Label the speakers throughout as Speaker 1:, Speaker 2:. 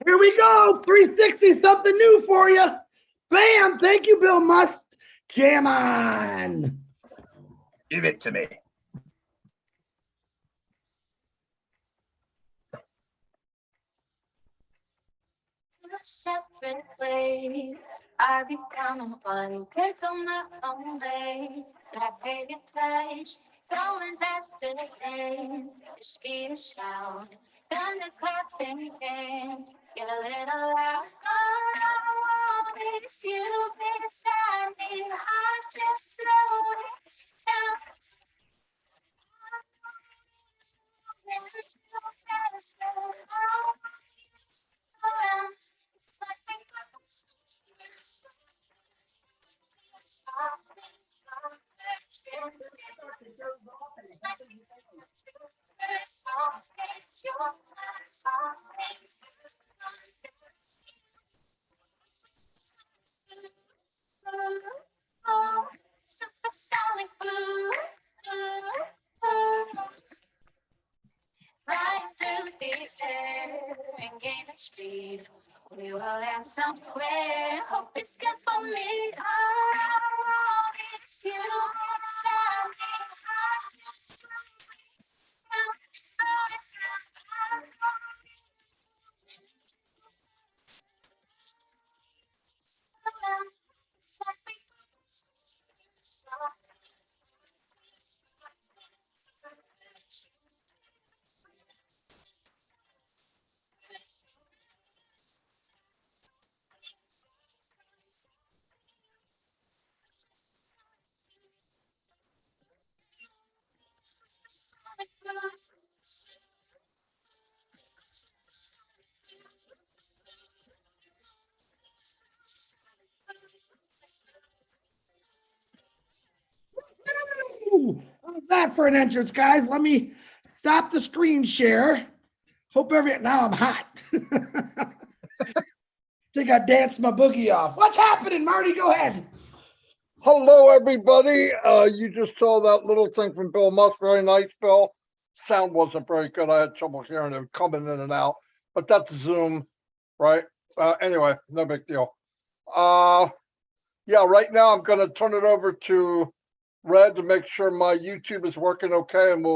Speaker 1: Here we go. 360, something new for you. Bam. Thank you, Bill Must. Jam on.
Speaker 2: Give it to me.
Speaker 3: Separate ways. I become one, take on my own way. Like baby touch, going faster than the speed of sound. Thunder clapping again, get a little loud. All I want is you beside me. I just slow it down. Never too fast, around. It's like we got stop supersonic boom, flying through the air and gaining speed. We will land somewhere. Hope it's good for me. I want is you inside me. I just
Speaker 1: Ooh, how's that for an entrance, guys? Let me stop the screen share. Now I'm hot. Think I danced my boogie off. What's happening, Marty? Go ahead.
Speaker 4: Hello, everybody. You just saw that little thing from Bill Musk. Very nice, Bill. Sound wasn't very good. I had trouble hearing it coming in and out, but that's Zoom, right? Anyway, no big deal. Yeah, right now I'm going to turn it over to Red to make sure my YouTube is working okay, and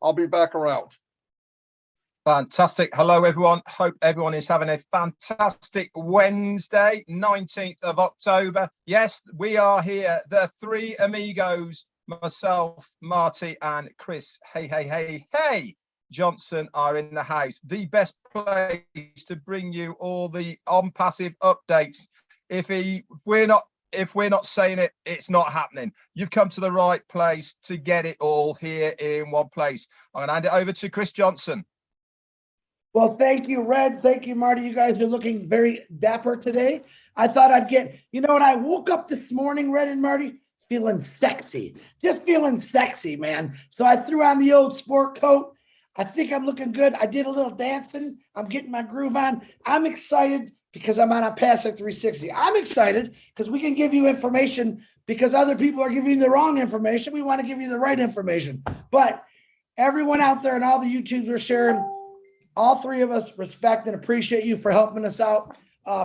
Speaker 4: I'll be back around.
Speaker 2: Fantastic. Hello, everyone. Hope everyone is having a fantastic Wednesday, 19th of October. Yes, we are here, the three amigos, myself, Marty, and Chris. Hey, Johnson are in the house. The best place to bring you all the ONPASSIVE updates. If we're not saying it, it's not happening. You've come to the right place to get it all here in one place. I'm going to hand it over to Chris Johnson.
Speaker 1: Well, thank you, Red. Thank you, Marty. You guys are looking very dapper today. I thought I'd you know what? I woke up this morning, Red and Marty, feeling sexy. Just feeling sexy, man. So I threw on the old sport coat. I think I'm looking good. I did a little dancing. I'm getting my groove on. I'm excited because I'm on ONPASSIVE 360. I'm excited because we can give you information because other people are giving you the wrong information. We want to give you the right information. But everyone out there and all the YouTubers are sharing, all three of us respect and appreciate you for helping us out,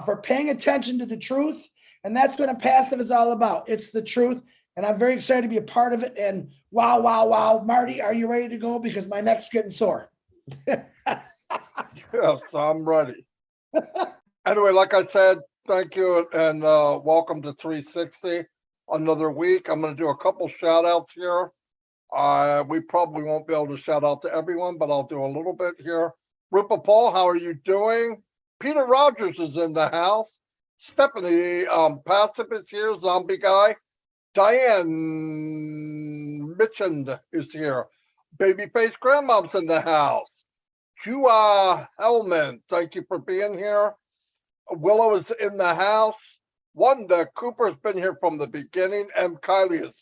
Speaker 1: for paying attention to the truth. And that's what ONPASSIVE is all about. It's the truth. And I'm very excited to be a part of it. And wow. Marty, are you ready to go? Because my neck's getting sore.
Speaker 4: Yes, I'm ready. Anyway, like I said, thank you and welcome to 360. Another week. I'm going to do a couple shout outs here. We probably won't be able to shout out to everyone, but I'll do a little bit here. Rupa Paul, how are you doing? Peter Rogers is in the house. Stephanie Passive is here, Zombie Guy. Diane Mitchend is here. Babyface Grandmom's in the house. Hua Hellman, thank you for being here. Willow is in the house. Wanda Cooper's been here from the beginning. And Kylie is,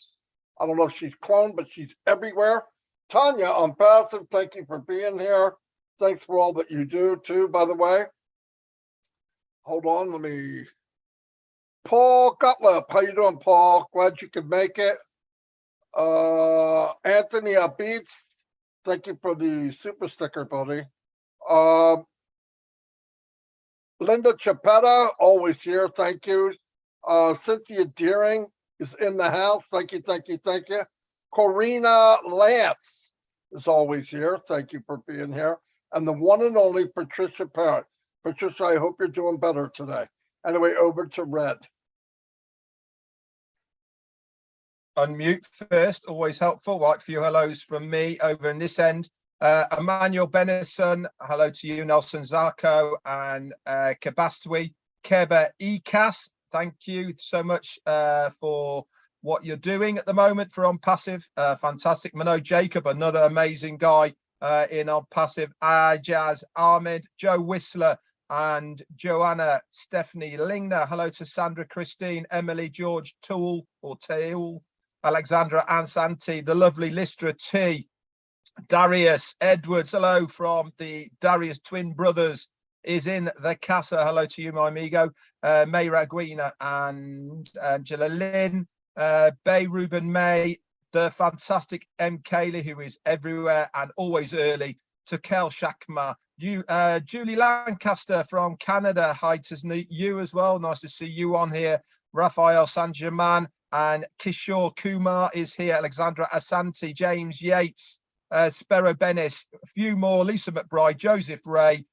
Speaker 4: I don't know if she's cloned, but she's everywhere. Tanya ONPASSIVE, thank you for being here. Thanks for all that you do too, by the way. Hold on, let me. Paul Gottlieb, how you doing, Paul? Glad you could make it. Anthony Beats, thank you for the super sticker, buddy. Linda Chapetta, always here. Thank you. Cynthia Deering is in the house. Thank you, thank you, thank you. Corina Lance is always here. Thank you for being here. And the one and only Patricia Parrott. Patricia, I hope you're doing better today. Anyway, over to Red.
Speaker 2: Unmute first, always helpful. Right, few hellos from me over in this end. Emmanuel Benison, hello to you. Nelson Zarco and Kabastwi. Keba Ekas, thank you so much for what you're doing at the moment for OnPassive. Fantastic. Manoj Jacob, another amazing guy in OnPassive. Jazz Ahmed, Joe Whistler, and Joanna Stephanie Lingner. Hello to Sandra Christine, Emily George Toole or Teal, Alexandra Ansanti, the lovely Listra T, Darius Edwards. Hello from the Darius twin brothers is in the casa. Hello to you, my amigo. Mayra Guina and Angela Lynn, Bay Ruben May, the fantastic M. Kaylee, who is everywhere and always early, to Kel Shakma, you, Julie Lancaster from Canada. Hi to you as well. Nice to see you on here. Raphael San-Germain and Kishore Kumar is here. Alexandra Asanti, James Yates, Spero Bennis, a few more. Lisa McBride, Joseph Ray,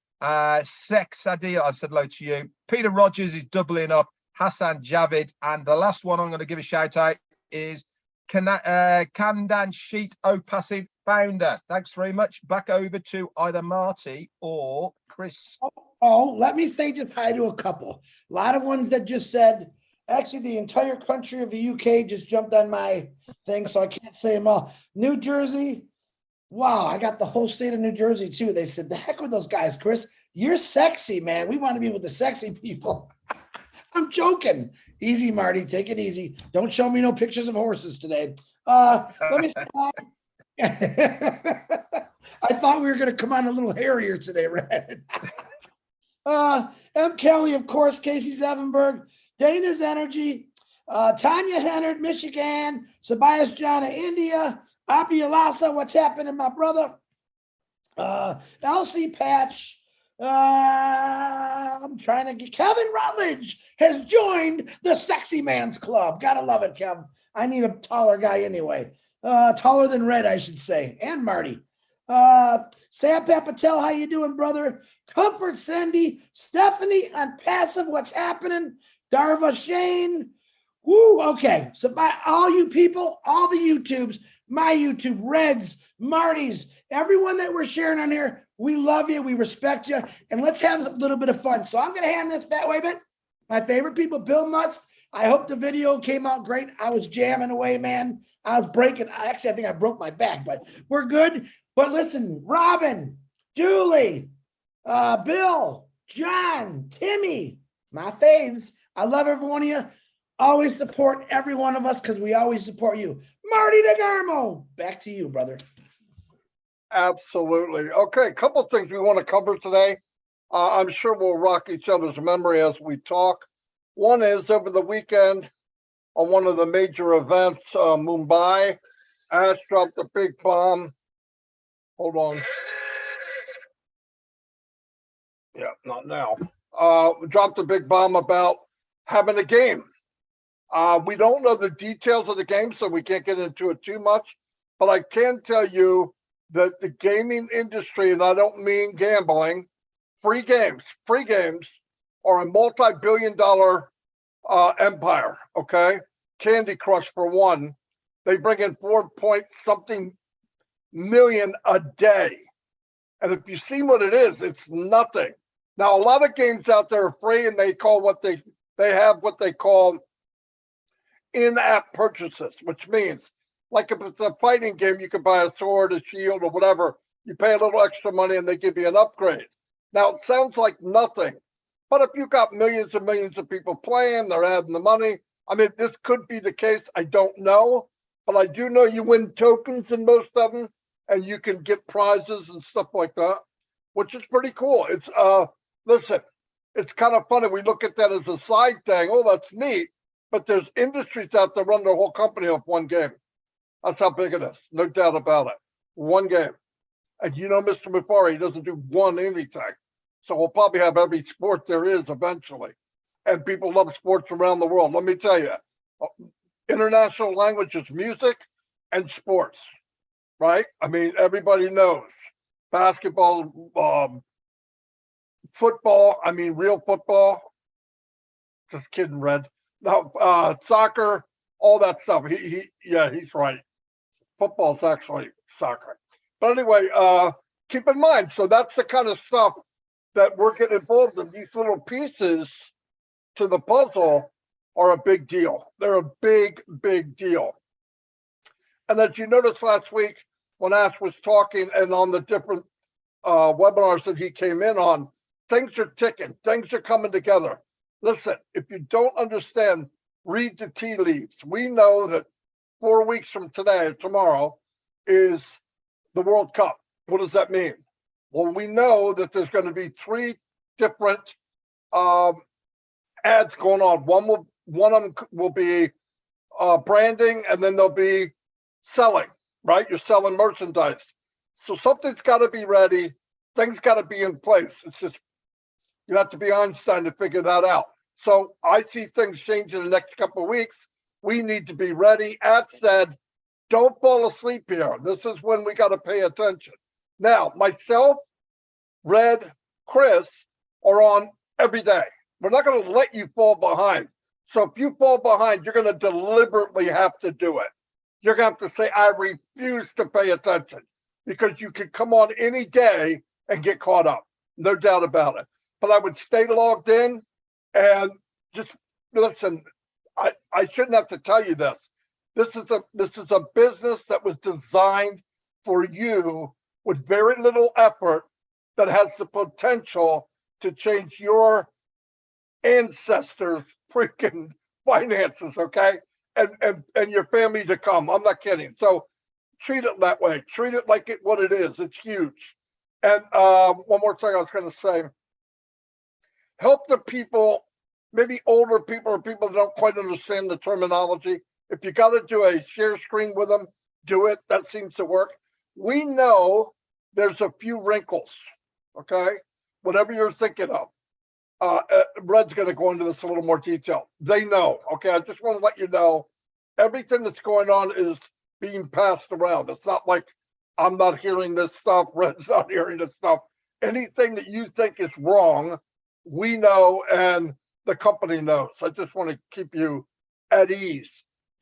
Speaker 2: Sex Sadia, I've said hello to you. Peter Rogers is doubling up. Hassan Javid, and the last one I'm going to give a shout out is Kandan Sheet OPassive founder. Thanks very much. Back over to either Marty or Chris.
Speaker 1: Oh, let me say just hi to a couple. A lot of ones that just said, actually, the entire country of the UK just jumped on my thing, so I can't say them all. New Jersey. Wow, I got the whole state of New Jersey too. They said, the heck with those guys, Chris. You're sexy, man. We want to be with the sexy people. I'm joking. Easy, Marty. Take it easy. Don't show me no pictures of horses today. Let me I thought we were going to come on a little hairier today, Red. M. Kelly, of course, Casey Zevenberg, Dana's Energy, Tanya Hennard, Michigan, Sabias Jana, India, Abdi Alasa, what's happening, my brother? Elsie Patch, I'm trying to get Kevin Rutledge has joined the Sexy Man's Club. Gotta love it, Kevin. I need a taller guy anyway. Taller than Red, I should say, and Marty. Sam Patel, how you doing, brother? Comfort Cindy, Stephanie on Passive, what's happening? Darva Shane. Woo, okay. So by all you people, all the YouTubes, my YouTube, Reds, Marty's, everyone that we're sharing on here, we love you, we respect you, and let's have a little bit of fun. So I'm going to hand this that way, but my favorite people, Bill Musk. I hope the video came out great. I was jamming away, man. I was breaking. Actually, I think I broke my back, but we're good. But listen, Robin, Julie, Bill, John, Timmy, my faves. I love every one of you. Always support every one of us because we always support you. Marty DeGarmo, back to you, brother.
Speaker 4: Absolutely. Okay, a couple of things we want to cover today. I'm sure we'll rock each other's memory as we talk. One is over the weekend on one of the major events, Mumbai, Ash dropped a big bomb. Hold on. Yeah, not now. Dropped a big bomb about having a game. We don't know the details of the game, so we can't get into it too much. But I can tell you that the gaming industry, and I don't mean gambling, free games are a multi-billion-dollar empire, okay? Candy Crush, for one, they bring in 4-point-something million a day. And if you see what it is, it's nothing. Now, a lot of games out there are free, and they call what they have what they call in-app purchases, which means, like if it's a fighting game, you can buy a sword, a shield, or whatever. You pay a little extra money and they give you an upgrade. Now, it sounds like nothing, but if you've got millions and millions of people playing, they're adding the money. I mean, this could be the case. I don't know, but I do know you win tokens in most of them, and you can get prizes and stuff like that, which is pretty cool. It's, listen, it's kind of funny. We look at that as a side thing. Oh, that's neat. But there's industries out there run their whole company off one game. That's how big it is. No doubt about it. One game. And you know, Mr. Mufari, he doesn't do one anything. So we'll probably have every sport there is eventually. And people love sports around the world. Let me tell you, international language is music and sports, right? I mean, everybody knows basketball, football. I mean, real football. Just kidding, Red. No, soccer, all that stuff. Yeah, he's right. Football's actually soccer. But anyway, keep in mind, so that's the kind of stuff that we're getting involved in. These little pieces to the puzzle are a big deal. They're a big, big deal. And as you noticed last week when Ash was talking and on the different webinars that he came in on, things are ticking, things are coming together. Listen, if you don't understand, read the tea leaves. We know that 4 weeks from today, tomorrow, is the World Cup. What does that mean? Well, we know that there's going to be 3 different ads going on. One of them will be branding, and then there'll be selling, right? You're selling merchandise. So something's got to be ready. Things got to be in place. It's just, you have to be Einstein to figure that out. So I see things change in the next couple of weeks. We need to be ready. As said, don't fall asleep here. This is when we got to pay attention. Now, myself, Red, Chris are on every day. We're not going to let you fall behind. So if you fall behind, you're going to deliberately have to do it. You're going to have to say, I refuse to pay attention, because you could come on any day and get caught up. No doubt about it. But I would stay logged in and just listen. I shouldn't have to tell you this. This is a business that was designed for you with very little effort, that has the potential to change your ancestors' freaking finances, okay? And your family to come. I'm not kidding. So treat it that way. Treat it like what it is. It's huge. And one more thing I was going to say. Help the people, maybe older people or people that don't quite understand the terminology. If you got to do a share screen with them, do it. That seems to work. We know there's a few wrinkles, okay? Whatever you're thinking of. Red's going to go into this a little more detail. They know, okay? I just want to let you know, everything that's going on is being passed around. It's not like I'm not hearing this stuff, Red's not hearing this stuff. Anything that you think is wrong, we know, and the company knows. I just want to keep you at ease.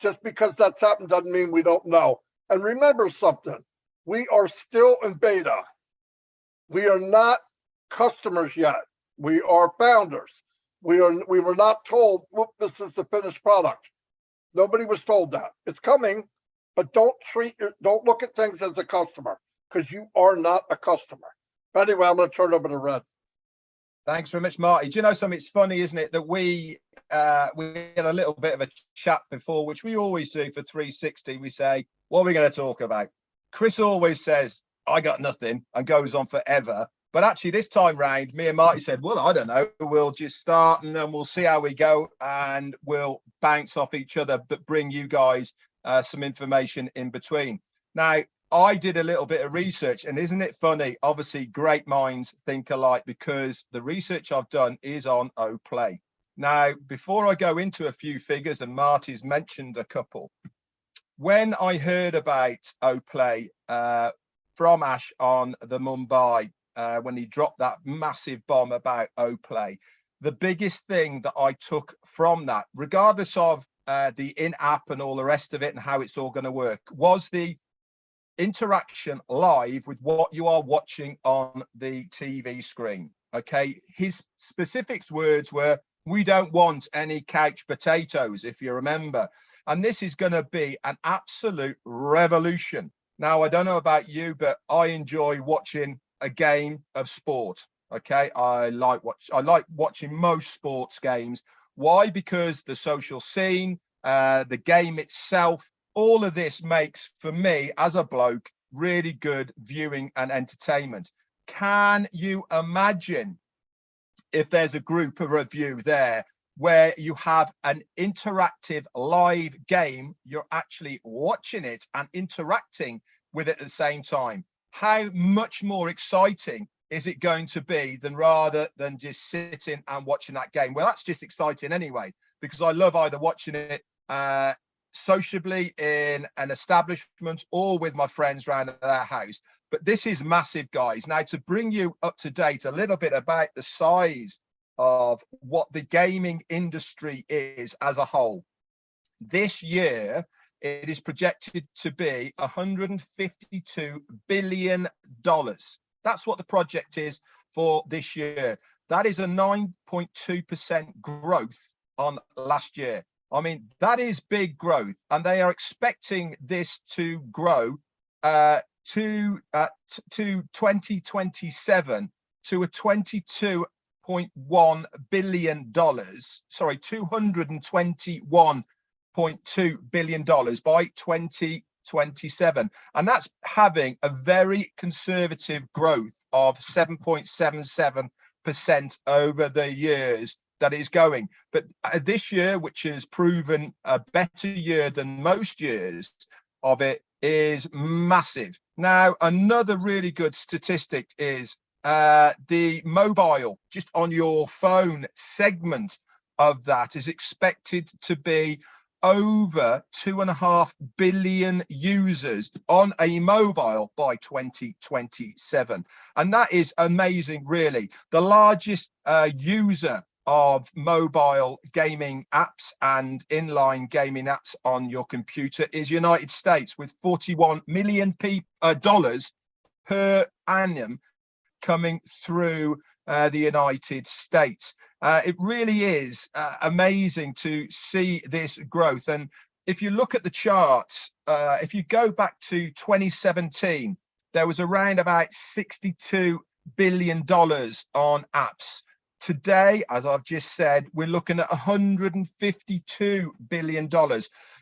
Speaker 4: Just because that's happened doesn't mean we don't know. And remember something, we are still in beta. We are not customers yet. We are founders. We were not told, whoop, this is the finished product. Nobody was told that. It's coming, but don't look at things as a customer, because you are not a customer. But anyway, I'm going to turn it over to Red.
Speaker 2: Thanks very much, Marty. Do you know something? It's funny, isn't it, that we had a little bit of a chat before, which we always do for 360. We say, what are we going to talk about? Chris always says, I got nothing, and goes on forever. But actually, this time round, me and Marty said, well, I don't know. We'll just start and then we'll see how we go, and we'll bounce off each other, but bring you guys some information in between. Now, I did a little bit of research, and isn't it funny? Obviously, great minds think alike, because the research I've done is on OPlay. Now, before I go into a few figures, and Marty's mentioned a couple, when I heard about OPlay from Ash on the Mumbai, when he dropped that massive bomb about OPlay, the biggest thing that I took from that, regardless of the in-app and all the rest of it and how it's all going to work, was the interaction live with what you are watching on the TV screen. Okay, his specific words were, we don't want any couch potatoes, if you remember. And this is going to be an absolute revolution. Now, I don't know about you, but I enjoy watching a game of sport. Okay, I like watching most sports games. Why? Because the social scene, the game itself, all of this makes, for me as a bloke, really good viewing and entertainment. Can you imagine if there's a group of you there where you have an interactive live game, you're actually watching it and interacting with it at the same time? How much more exciting is it going to be than rather than just sitting and watching that game? Well, that's just exciting anyway, because I love either watching it sociably in an establishment or with my friends around at their house. But this is massive, guys. Now, to bring you up to date a little bit about the size of what the gaming industry is as a whole. This year, it is projected to be $152 billion. That's what the project is for this year. That is a 9.2% growth on last year. I mean, that is big growth, and they are expecting this to grow to 2027 to a $22.1 billion. Sorry, $221.2 billion by 2027. And that's having a very conservative growth of 7.77% over the years that is going. But this year, which has proven a better year than most years of it, is massive. Now, another really good statistic is the mobile, just on your phone segment of that, is expected to be over 2.5 billion users on a mobile by 2027. And that is amazing, really. The largest user of mobile gaming apps and inline gaming apps on your computer is United States, with $41 million per annum coming through the United States. It really is amazing to see this growth. And if you look at the charts, if you go back to 2017, there was around about $62 billion on apps. Today, as I've just said, we're looking at $152 billion.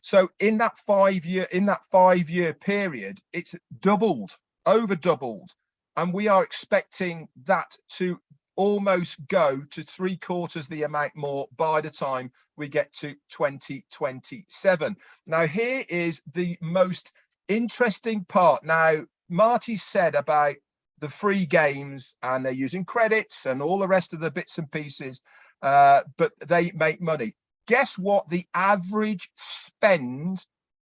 Speaker 2: So in that 5 year period, it's doubled, over doubled. And we are expecting that to almost go to 3/4 the amount more by the time we get to 2027. Now, here is the most interesting part. Now, Marty said about the free games, and they're using credits and all the rest of the bits and pieces, but they make money. Guess what the average spend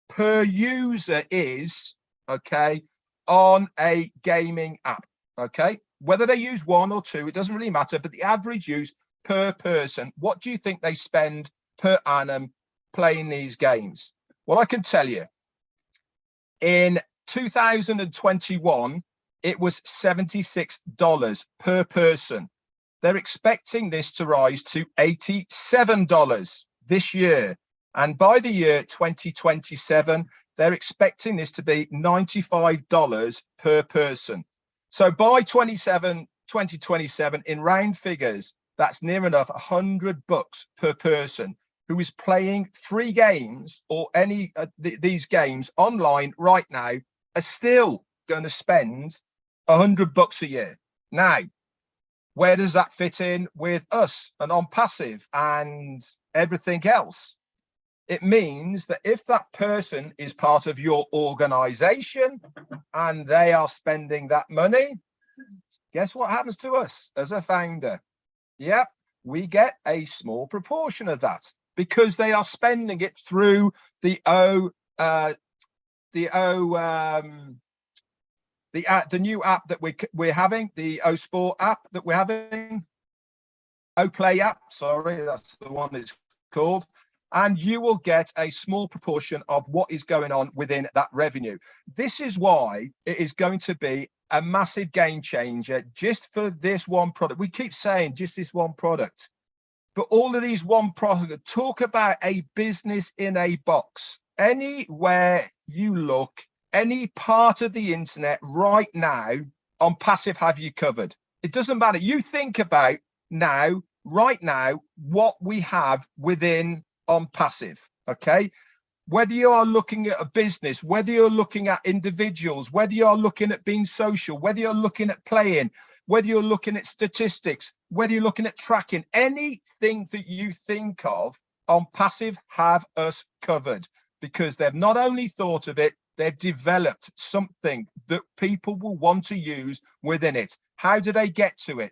Speaker 2: per user is, okay, on a gaming app, okay? Whether they use one or two, it doesn't really matter, but the average use per person, what do you think they spend per annum playing these games? Well, I can tell you, in 2021, it was $76 per person. They're expecting this to rise to $87 this year. And by the year 2027, they're expecting this to be $95 per person. So by 2027, in round figures, that's near enough $100 per person who is playing free games or any of these games online right now are still going to spend $100 a year. Now, where does that fit in with us and ONPASSIVE and everything else? It means that if that person is part of your organization and they are spending that money, guess what happens to us as a founder? Yep, we get a small proportion of that because they are spending it through the new app that we're having, the O Sport app that we're having, O Play app, sorry, that's the one it's called. And you will get a small proportion of what is going on within that revenue. This is why it is going to be a massive game changer just for this one product. We keep saying just this one product, but all of these one product, talk about a business in a box. Anywhere you look, any part of the internet right now, ONPASSIVE have you covered. It doesn't matter. You think about now, right now, what we have within ONPASSIVE, okay? Whether you are looking at a business, whether you're looking at individuals, whether you're looking at being social, whether you're looking at playing, whether you're looking at statistics, whether you're looking at tracking, anything that you think of, ONPASSIVE have us covered, because they've not only thought of it, they've developed something that people will want to use within it. How do they get to it?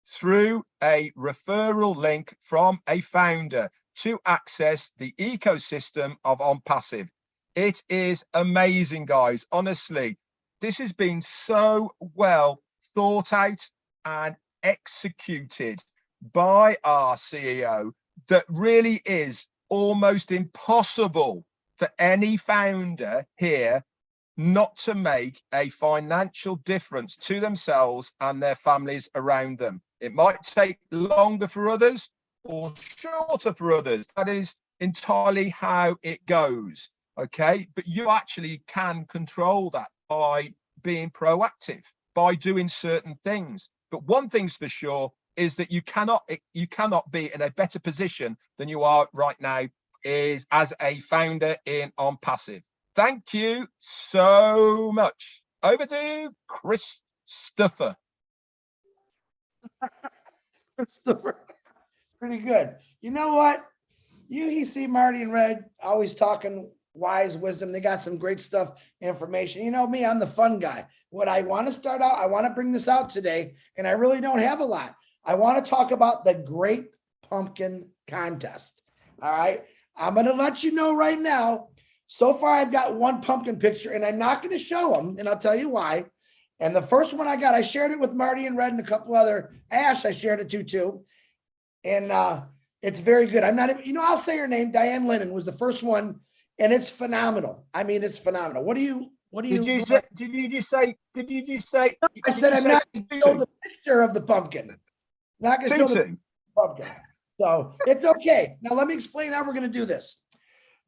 Speaker 2: Through a referral link from a founder to access the ecosystem of ONPASSIVE. It is amazing, guys. Honestly, this has been so well thought out and executed by our CEO that really is almost impossible for any founder here not to make a financial difference to themselves and their families around them. It might take longer for others or shorter for others. That is entirely how it goes. Okay, but you actually can control that by being proactive, by doing certain things. But one thing's for sure is that you cannot be in a better position than you are right now is as a founder in ONPASSIVE. Thank you so much. Over to Christopher.
Speaker 1: Christopher, pretty good. You know what? You see Marty and Red always talking wise wisdom. They got some great stuff, information. You know me, I'm the fun guy. What I want to start out, I want to bring this out today, and I really don't have a lot. I want to talk about the Great Pumpkin Contest. All right. I'm going to let you know right now. So far, I've got one pumpkin picture, and I'm not going to show them, and I'll tell you why. And the first one I got, I shared it with Marty and Red and a couple other, Ash, I shared it to too. And it's very good. I'm not, I'll say her name. Diane Lennon was the first one, and it's phenomenal. I mean, it's phenomenal. What do you
Speaker 2: Did you just say?
Speaker 1: I said I'm not going to show the picture of the pumpkin. Not going to show the pumpkin. So it's okay. Now let me explain how we're going to do this.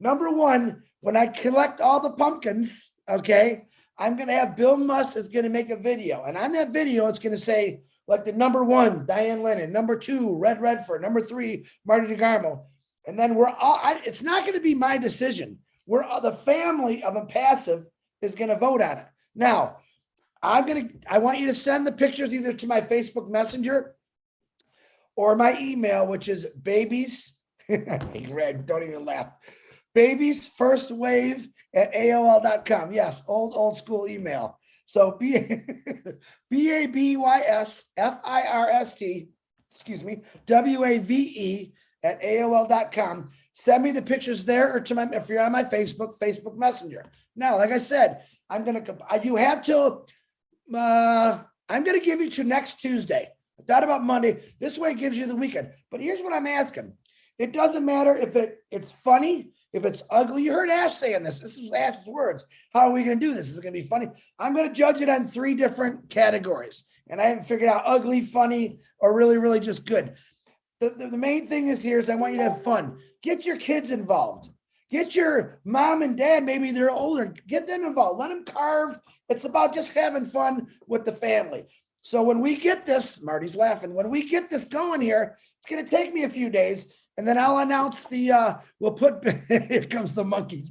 Speaker 1: Number one, when I collect all the pumpkins, okay, I'm going to have Bill Musk is going to make a video. And on that video, it's going to say, like the number one, Diane Lennon, number two, Red Redford, number three, Marty DeGarmo. And then we're all, it's not going to be my decision. The family of ONPASSIVE is going to vote on it. Now, I want you to send the pictures either to my Facebook Messenger or my email, which is babies. Red, don't even laugh. babiesfirstwave@aol.com. Yes, old school email. So BABYSFIRST, WAVE@aol.com. Send me the pictures there or to my, if you're on my Facebook Messenger. Now, like I said, I'm going to give you to next Tuesday. I thought about Monday. This way it gives you the weekend. But here's what I'm asking. It doesn't matter if it's funny, if it's ugly. You heard Ash saying this. This is Ash's words. How are we going to do this? Is it going to be funny? I'm going to judge it on 3 different categories. And I haven't figured out ugly, funny, or really, really just good. The main thing is I want you to have fun. Get your kids involved. Get your mom and dad, maybe they're older, get them involved. Let them carve. It's about just having fun with the family. So when we get this, Marty's laughing, when we get this going here, it's going to take me a few days. And then I'll announce we'll put, here comes the monkeys.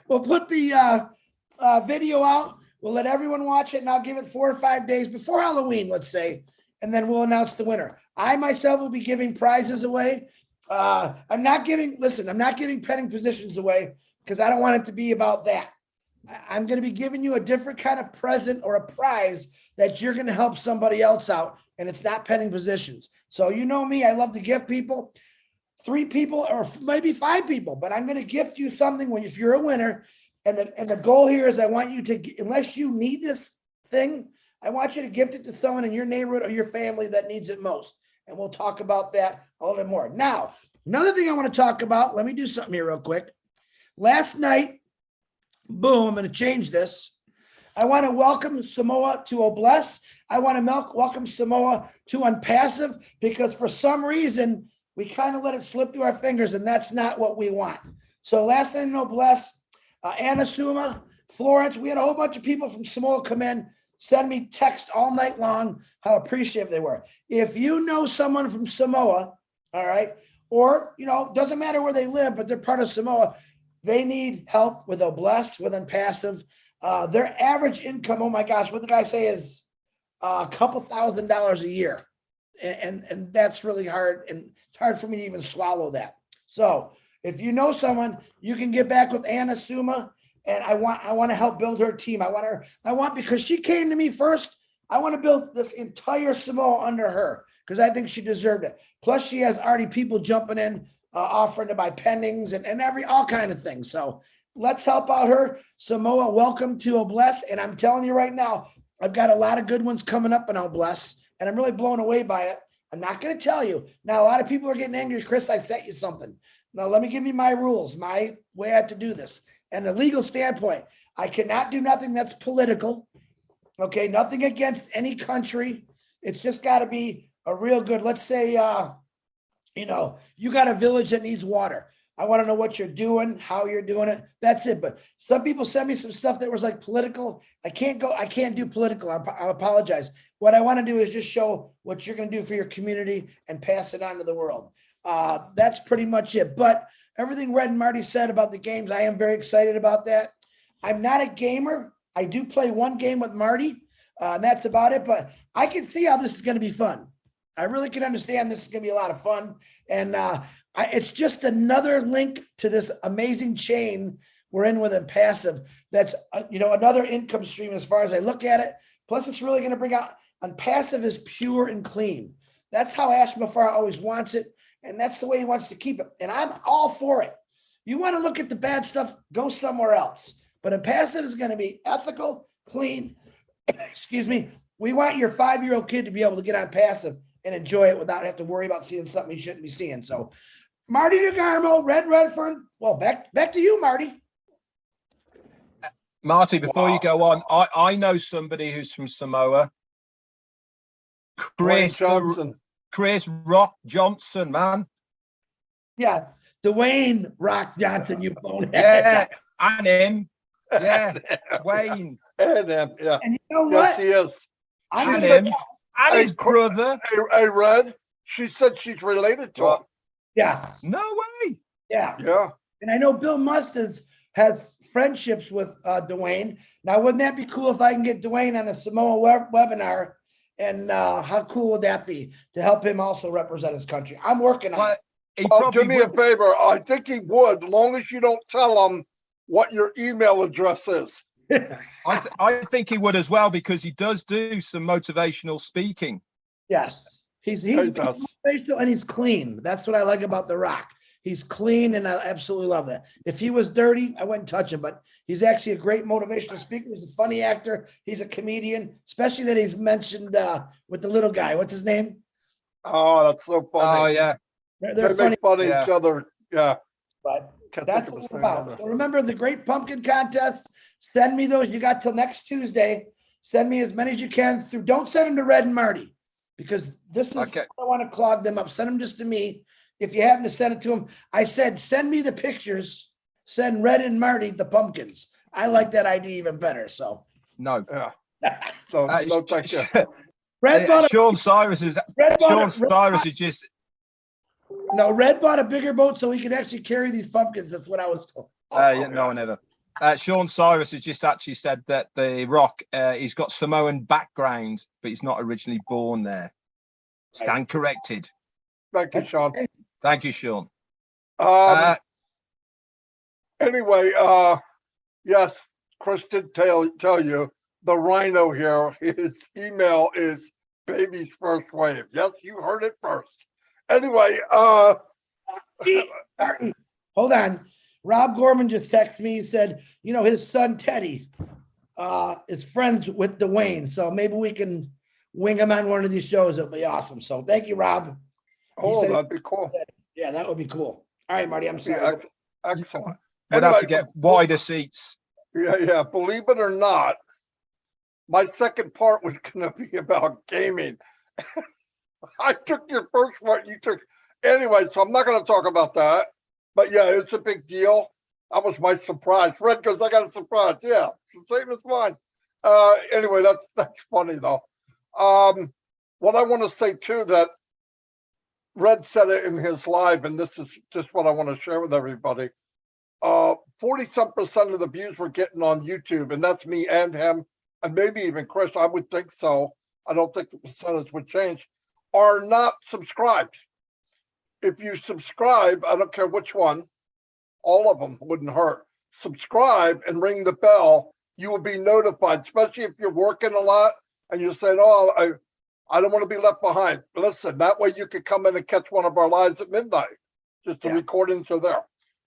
Speaker 1: We'll put the video out. We'll let everyone watch it, and I'll give it 4 or 5 days before Halloween, let's say, and then we'll announce the winner. I myself will be giving prizes away. I'm not giving petting positions away because I don't want it to be about that. I'm going to be giving you a different kind of present or a prize that you're going to help somebody else out, and it's not petting positions. So you know me, I love to gift people, 3 people or maybe 5 people, but I'm going to gift you something if you're a winner. And the goal here is I want you to, unless you need this thing, I want you to gift it to someone in your neighborhood or your family that needs it most. And we'll talk about that a little bit more. Now, another thing I want to talk about, let me do something here real quick. Last night, boom, I'm going to change this. I want to welcome Samoa to Obless. I want to welcome Samoa to ONPASSIVE because for some reason, we kind of let it slip through our fingers, and that's not what we want. So last night in Obless, Anna Suma, Florence, we had a whole bunch of people from Samoa come in, send me text all night long how appreciative they were. If you know someone from Samoa, all right, or, doesn't matter where they live, but they're part of Samoa, they need help with Obless, with ONPASSIVE. Their average income, oh my gosh, what did I say is a couple $1,000s a year. And that's really hard. And it's hard for me to even swallow that. So if you know someone, you can get back with Anna Suma. And I want to help build her team. Because she came to me first. I want to build this entire Samoa under her because I think she deserved it. Plus, she has already people jumping in, offering to buy pendings and all kind of things. So let's help out her. Samoa, welcome to Obless. And I'm telling you right now, I've got a lot of good ones coming up in Obless, and I'm really blown away by it. I'm not going to tell you. Now, a lot of people are getting angry. Chris, I sent you something. Now, let me give you my rules, my way I have to do this. And a legal standpoint, I cannot do nothing that's political. Okay, nothing against any country. It's just got to be a real good, let's say, you know, you got a village that needs water. I want to know what you're doing, how you're doing it. That's it. But some people send me some stuff that was like political. I can't do political. I apologize. What I want to do is just show what you're going to do for your community and pass it on to the world. That's pretty much it. But everything Red and Marty said about the games, I am very excited about that. I'm not a gamer. I do play one game with Marty, and that's about it. But I can see how this is going to be fun. I really can understand this is going to be a lot of fun. And it's just another link to this amazing chain we're in with ONPASSIVE. That's, you know, another income stream as far as I look at it. Plus, it's really going to bring out, ONPASSIVE is pure and clean. That's how Ash Mafar always wants it. And that's the way he wants to keep it. And I'm all for it. You want to look at the bad stuff, go somewhere else. But ONPASSIVE is going to be ethical, clean. Excuse me. We want your 5-year-old kid to be able to get ONPASSIVE and enjoy it without having to worry about seeing something he shouldn't be seeing. So, Marty DeGarmo, Red Redfern. Well, back to you, Marty.
Speaker 2: Marty, before you go on, I know somebody who's from Samoa. Chris Rock Johnson, man.
Speaker 1: Yes, Dwayne Rock Johnson, you bonehead.
Speaker 2: Yeah, and him. Yeah, Wayne.
Speaker 4: And him, yeah.
Speaker 1: And you know
Speaker 4: Yes,
Speaker 1: what?
Speaker 4: he is.
Speaker 2: And him. And his brother.
Speaker 4: Hey, Red, she said she's related to him.
Speaker 1: Yeah.
Speaker 2: No way.
Speaker 1: Yeah.
Speaker 4: Yeah.
Speaker 1: And I know Bill Must has friendships with Dwayne. Now, wouldn't that be cool if I can get Dwayne on a Samoa webinar? And how cool would that be to help him also represent his country? I'm working on it.
Speaker 4: Do me a favor. I think he would, long as you don't tell him what your email address is.
Speaker 2: I think he would as well, because he does do some motivational speaking.
Speaker 1: Yes, he's motivational and he's clean. That's what I like about The Rock. He's clean, and I absolutely love that. If he was dirty, I wouldn't touch him. But he's actually a great motivational speaker. He's a funny actor. He's a comedian, especially that he's mentioned with the little guy. What's his name?
Speaker 4: Oh, that's so funny.
Speaker 2: Oh yeah,
Speaker 4: they make fun of each other. Yeah,
Speaker 1: but that's what it's about. So remember the Great Pumpkin Contest. Send me those. You got till next Tuesday. Send me as many as you can through. Don't send them to Red and Marty, because this is, okay. I don't want to clog them up. Send them just to me. If you happen to send it to them, I said, send me the pictures. Send Red and Marty the pumpkins. I like that idea even better. So
Speaker 2: no.
Speaker 4: Yeah. So no, thank you.
Speaker 2: Sean Cyrus is just.
Speaker 1: No, Red bought a bigger boat so he could actually carry these pumpkins. That's what I was told.
Speaker 2: Yeah, no one ever. Sean Cyrus has just actually said that The Rock, he's got Samoan background, but he's not originally born there. Stand corrected.
Speaker 4: Thank you, Sean.
Speaker 2: Thank you, Sean.
Speaker 4: Anyway, yes, Chris did tell you the Rhino here. His email is baby's first wave. Yes, you heard it first. Anyway,
Speaker 1: hold on. Rob Gorman just texted me. He said, you know, his son Teddy is friends with Dwayne, so maybe we can wing him on one of these shows. It'll be awesome. So thank you, Rob.
Speaker 4: Oh, that'd be cool.
Speaker 1: Yeah, that would be cool. All right, Marty, I'm sorry.
Speaker 4: Excellent.
Speaker 2: We'd have to get wider seats.
Speaker 4: Yeah. Believe it or not, my second part was going to be about gaming. I took your first one. You took anyway, so I'm not going to talk about that. But yeah, it's a big deal. That was my surprise. Red goes, I got a surprise. Yeah, the same as mine. Anyway, that's funny though. What I want to say too, that Red said it in his live, and this is just what I want to share with everybody. 40-some% of the views we're getting on YouTube, and that's me and him, and maybe even Chris, I would think so. I don't think the percentage would change, are not subscribed. If you subscribe, I don't care which one, all of them wouldn't hurt. Subscribe and ring the bell. You will be notified, especially if you're working a lot and you're saying, oh, I don't want to be left behind. Listen, that way you could come in and catch one of our lives at midnight. Just the recordings are there.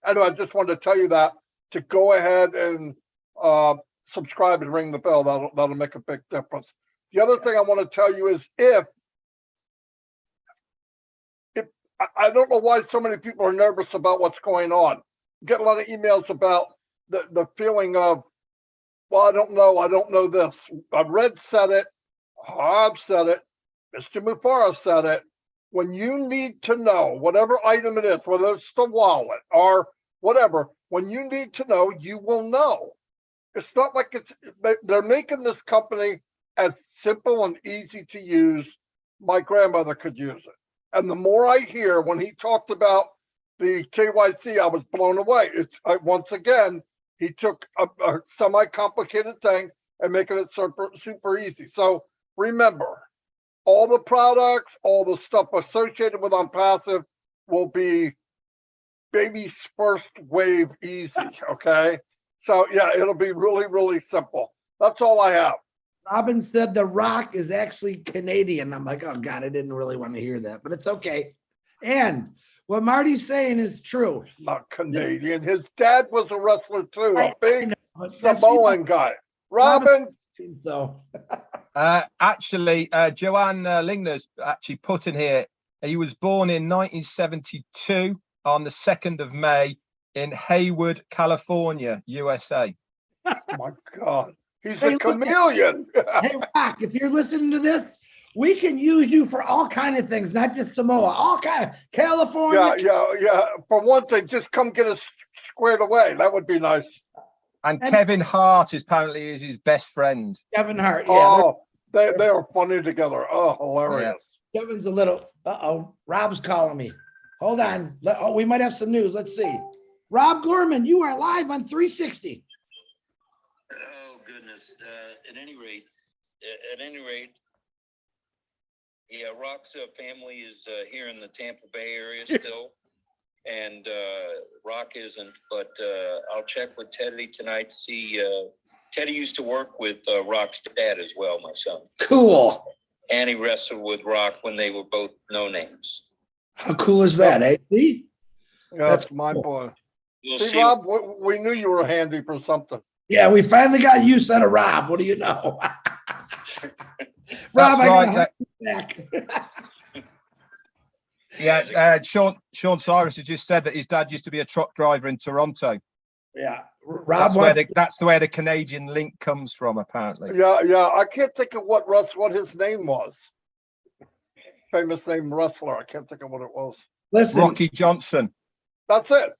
Speaker 4: Anyway, I just wanted to tell you that to go ahead and subscribe and ring the bell. That'll make a big difference. The other thing I want to tell you is if I don't know why so many people are nervous about what's going on. I get a lot of emails about the feeling of, well, I don't know this. Red said it, I've said it, Mr. Mufara said it. When you need to know whatever item it is, whether it's the wallet or whatever, when you need to know, you will know. It's not like they're making this company as simple and easy to use. My grandmother could use it. And the more I hear when he talked about the KYC, I was blown away. It's once again, he took a semi-complicated thing and making it super easy. So remember, all the products, all the stuff associated with ONPASSIVE will be baby's first wave easy, okay? So yeah, it'll be really, really simple. That's all I have.
Speaker 1: Robin said The Rock is actually Canadian. I'm like, oh God, I didn't really want to hear that, but it's okay. And what Marty's saying is true.
Speaker 4: He's not Canadian. His dad was a wrestler too, a big Samoan guy. Robin.
Speaker 1: So
Speaker 2: actually, Joanne Lingner's actually put in here, he was born in 1972 on the 2nd of May in Hayward, California, USA.
Speaker 4: Oh my God. He's a chameleon.
Speaker 1: Hey, Rock, if you're listening to this, we can use you for all kind of things, not just Samoa, all kind of California.
Speaker 4: Yeah. For one thing, just come get us squared away. That would be nice.
Speaker 2: And Kevin Hart apparently is his best friend.
Speaker 1: Kevin Hart, yeah.
Speaker 4: Oh, they are funny together. Oh, hilarious.
Speaker 1: Yeah. Kevin's a little, Rob's calling me. Hold on. We might have some news. Let's see. Rob Gorman, you are live on 360.
Speaker 5: Oh goodness! At any rate, yeah, Rock's family is here in the Tampa Bay area still, and Rock isn't. But I'll check with Teddy tonight to see. Teddy used to work with Rock's dad as well, my son.
Speaker 1: Cool.
Speaker 5: And he wrestled with Rock when they were both no names.
Speaker 1: How cool is that, eh? See?
Speaker 4: Yeah, that's mind blowing.
Speaker 5: We'll
Speaker 4: see, Rob, we knew you were handy for something.
Speaker 1: Yeah, we finally got use out of Rob. What do you know? Rob, I got back.
Speaker 2: Yeah, Sean Cyrus has just said that his dad used to be a truck driver in Toronto.
Speaker 1: Yeah, Rob.
Speaker 2: That's where the Canadian link comes from, apparently.
Speaker 4: Yeah. I can't think of what his name was. Famous name wrestler. I can't think of what it was.
Speaker 1: Listen,
Speaker 2: Rocky Johnson.
Speaker 4: That's it.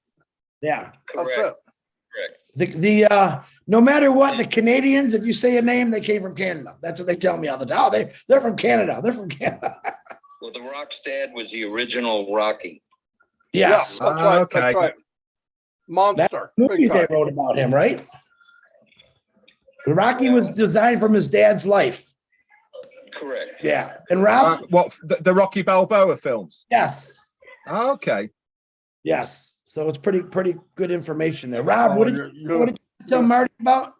Speaker 1: Yeah,
Speaker 5: correct.
Speaker 4: That's it.
Speaker 5: Correct.
Speaker 1: No matter what, the Canadians, if you say a name, they came from Canada. That's what they tell me all the time. Oh, they're from Canada. They're from Canada.
Speaker 5: Well, the Rock's dad was the original Rocky.
Speaker 1: Yes.
Speaker 4: Yeah, that's right.
Speaker 2: Okay.
Speaker 4: That's right. Monster.
Speaker 1: Movie they wrote about him, right? The Rocky was designed from his dad's life.
Speaker 5: Correct.
Speaker 1: Yeah. And Rob,
Speaker 2: what the Rocky Balboa films?
Speaker 1: Yes.
Speaker 2: Okay.
Speaker 1: Yes. So it's pretty good information there. Rob, what did you tell Marty about?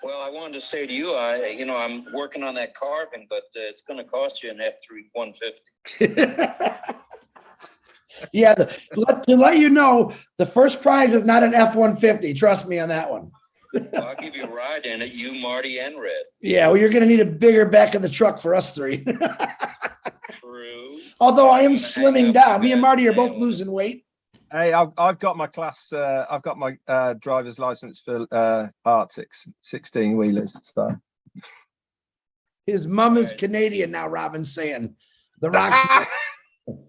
Speaker 5: Well, I wanted to say to you, I'm working on that carving, but it's going to cost you an F150.
Speaker 1: Yeah, to let you know, the first prize is not an F-150. Trust me on that one.
Speaker 5: Well, I'll give you a ride in it, you, Marty, and Red.
Speaker 1: Yeah, well, you're going to need a bigger back of the truck for us three.
Speaker 5: True.
Speaker 1: Although I am slimming down. Me and Marty are both losing weight.
Speaker 2: Hey, I've got my class. I've got my driver's license for Arctics 16 wheelers. So
Speaker 1: his mom is Canadian now. Robin's saying the Rock's.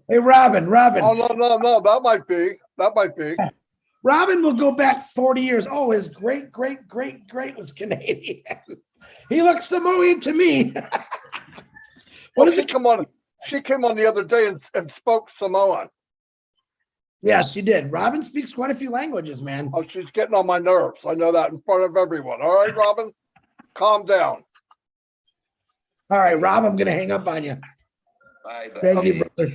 Speaker 1: Hey, Robin.
Speaker 4: Oh no. That might be.
Speaker 1: Robin will go back 40 years. Oh, his great was Canadian. He looks Samoan to me. What does it
Speaker 4: come on? She came on the other day and spoke Samoan.
Speaker 1: Yes, she did. Robin speaks quite a few languages, man.
Speaker 4: Oh, she's getting on my nerves. I know that in front of everyone. All right, Robin, calm down.
Speaker 1: All right, Rob, I'm going to hang up on you.
Speaker 5: Bye.
Speaker 1: Thank you, brother.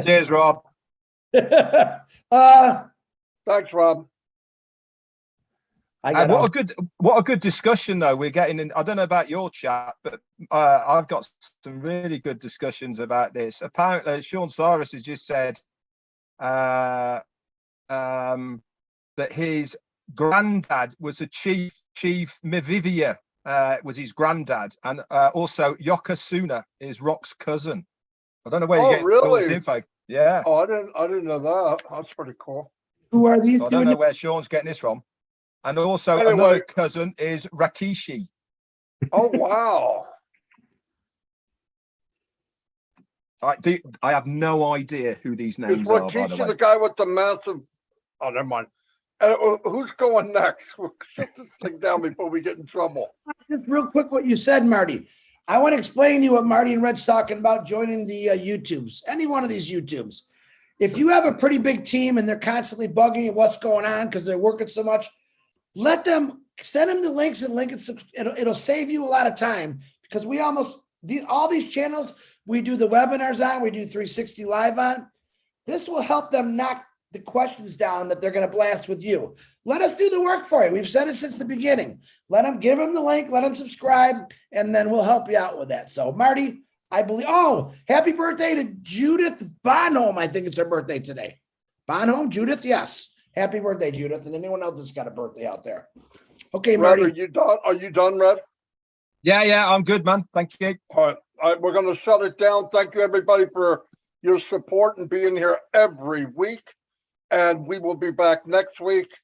Speaker 2: cheers, Rob.
Speaker 4: Thanks, Rob.
Speaker 1: I got
Speaker 2: what a good discussion though we're getting in. I don't know about your chat, but I've got some really good discussions about this. Apparently, Sean Cyrus has just said that his granddad was a chief Mivivia, was his granddad, and also Yokozuna is Rock's cousin. I don't know where you get all this
Speaker 4: really?
Speaker 2: info. Yeah.
Speaker 4: Oh, I didn't know that. That's pretty cool.
Speaker 1: Who are these?
Speaker 2: So I don't know where Sean's getting this from. And also
Speaker 4: Anyway.
Speaker 2: another cousin is Rakishi.
Speaker 4: Oh, wow.
Speaker 2: I have no idea who these
Speaker 4: Is
Speaker 2: names are, by the
Speaker 4: Rikishi
Speaker 2: way.
Speaker 4: the guy with the massive? Oh, never mind. Who's going next? We'll shut this thing down before we get in trouble.
Speaker 1: Just real quick, what you said, Marty. I want to explain to you what Marty and Red's talking about joining the YouTubes, any one of these YouTubes. If you have a pretty big team and they're constantly bugging you what's going on because they're working so much, let them send them the links and link it. It'll save you a lot of time because we all these channels, we do the webinars on, we do 360 live on. This will help them knock the questions down that they're going to blast with you. Let us do the work for you. We've said it since the beginning. Give them the link, let them subscribe, and then we'll help you out with that. So Marty, I believe, happy birthday to Judith Bonholm. I think it's her birthday today. Bonholm, Judith, yes. Happy birthday, Judith, and anyone else that's got a birthday out there. Okay,
Speaker 4: Red,
Speaker 1: Marty.
Speaker 4: are you done? Are you done, Red?
Speaker 2: Yeah, I'm good, man. Thank you.
Speaker 4: All right, we're going to shut it down. Thank you, everybody, for your support and being here every week. And we will be back next week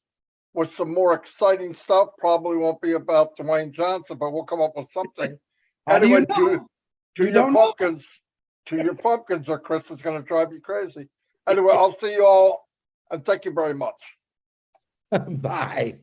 Speaker 4: with some more exciting stuff. Probably won't be about Dwayne Johnson, but we'll come up with something. Anyway, to your pumpkins, or Chris is going to drive you crazy. Anyway, I'll see you all, and thank you very much.
Speaker 1: Bye.